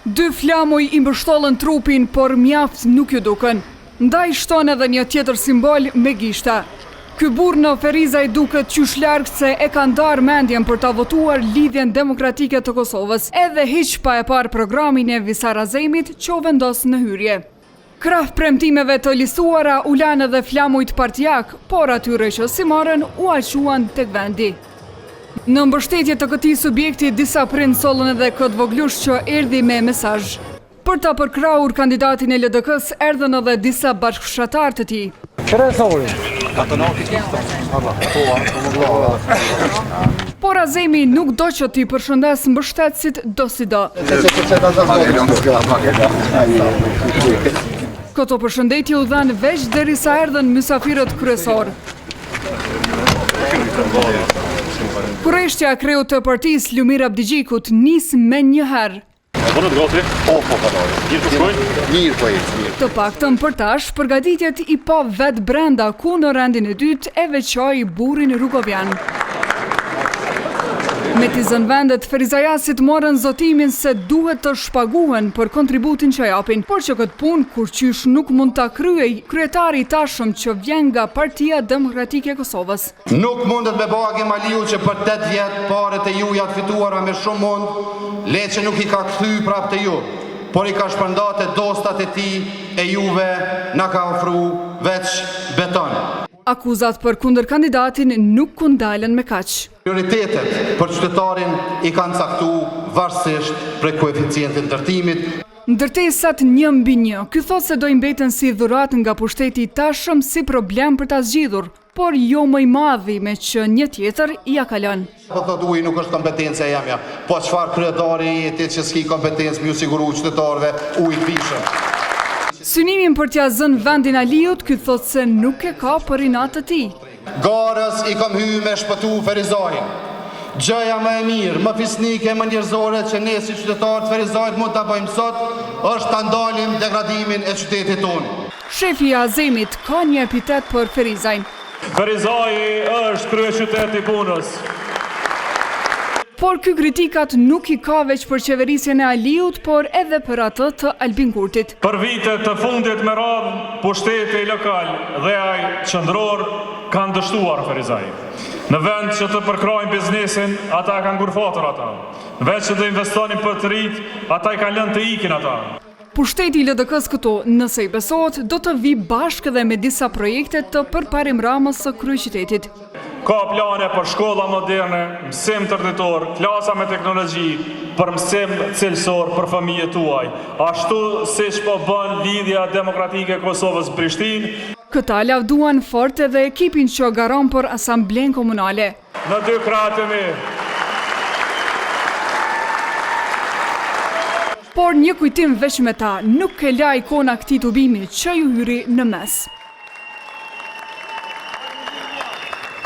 Dy flamuj i mbështollën trupin, por mjaft nuk ju duken. Ndaj shton edhe një tjetër simbol me gishta. Ky burr në Ferizaj duket qysh larg se e ka ndarë mendjen për ta votuar Lidhjen Demokratike të Kosovës, edhe hiq pa e parë programin e Visar Azemit që u vendos në hyrje. Krah premtimeve të listuara u lanë edhe flamujt partijak, por atyre që si marrën u alquan tek vendi. Në mbështetje të këtij subjekti, disa prind sollën edhe këtë voglush që erdhi me mesazh. Për ta përkrahur kandidatin e LDK-s erdhën edhe disa bashkëfshatar të tij. Por Azemi nuk do që t'i përshëndes mbështetësit do si do. Këto përshëndetje u dhanë veç derisa erdhën mysafirët kryesor. Kurreshtja e kreut të partisë Lumir Abdigjikut nis me njëherë. Të paktën për tash, përgatitjet i pa vetë brenda ku në rendin e dytë e veçoi burrin Rugovian. Me t'i zënë vendet, ferizajasit morën zotimin se duhet të shpaguhen për kontributin që japin, por që këtë punë kur qysh nuk mund ta kryej kryetari i tashëm që vjen nga Partia Demokratike e Kosovës. Nuk mundet me bagi Maliu që për 8 vjetë paret e ju janë fituara me shumë mund, le që nuk i ka kthy prap të ju, por i ka shpërndate dostat e tij e juve na ka ofru veç beton. Akuzat për kundër kandidatin nuk kundalen me kaq. Prioritetet për qytetarin i kanë caktu varësisht prej koeficientit ndërtimit. Ndërtesat 1/1, ky thot se do i mbeten si dhurat nga pushteti i tashëm si problem për ta zgjidhur, por jo më i madhi me që një tjetër ja ka lënë. Po thot uji nuk është kompetencia jamja, po çfarë kryetari i jetit që s'ki kompetencë më siguru qytetarëve ujit pishëm. Synimin për t'ja zënë vendin Aliut, ky thot se nuk e ka për inat të tij. Garës i kam hy me shpëtu Ferizajin. Gjëja më e mirë, më fisnike, më njerëzore që ne si qytetarët Ferizajt mund ta bëjmë sot, është ta ndalim degradimin e qytetit tonë. Shefi i Azemit ka një epitet për Ferizajin. Ferizaji është kryeqyteti i punës. Por ky kritikat nuk i ka veç për qeverisjen e Aliut, por edhe për atë të Albin Kurtit. Për vitet të fundit me radhë, pushteti lokal dhe ai qendror kanë dështuar Ferizaj. Në vend që të përkrojnë biznesin, ata kanë ngurfatur ata. Në vend që të investonin për të rit, ata i kanë lënë të ikin ata. Pushteti i LDK-s këtu, nëse i besohet, do të vi bashkë dhe me disa projekte të përparimramës së kryeqytetit. Ka plane për shkolla moderne, mësim tërditor, klasa me teknologji, për mësim cilësor për familjet tuaj. Ashtu siç po bën Lidhja Demokratike e Kosovës Prishtinë. Këta lavduan fort edhe ekipin që garon për asamblen komunale. Në 2 krahët e mi. Por një kujtim veç me ta, nuk e la ikona këtij tubimi që ju hyri në mes.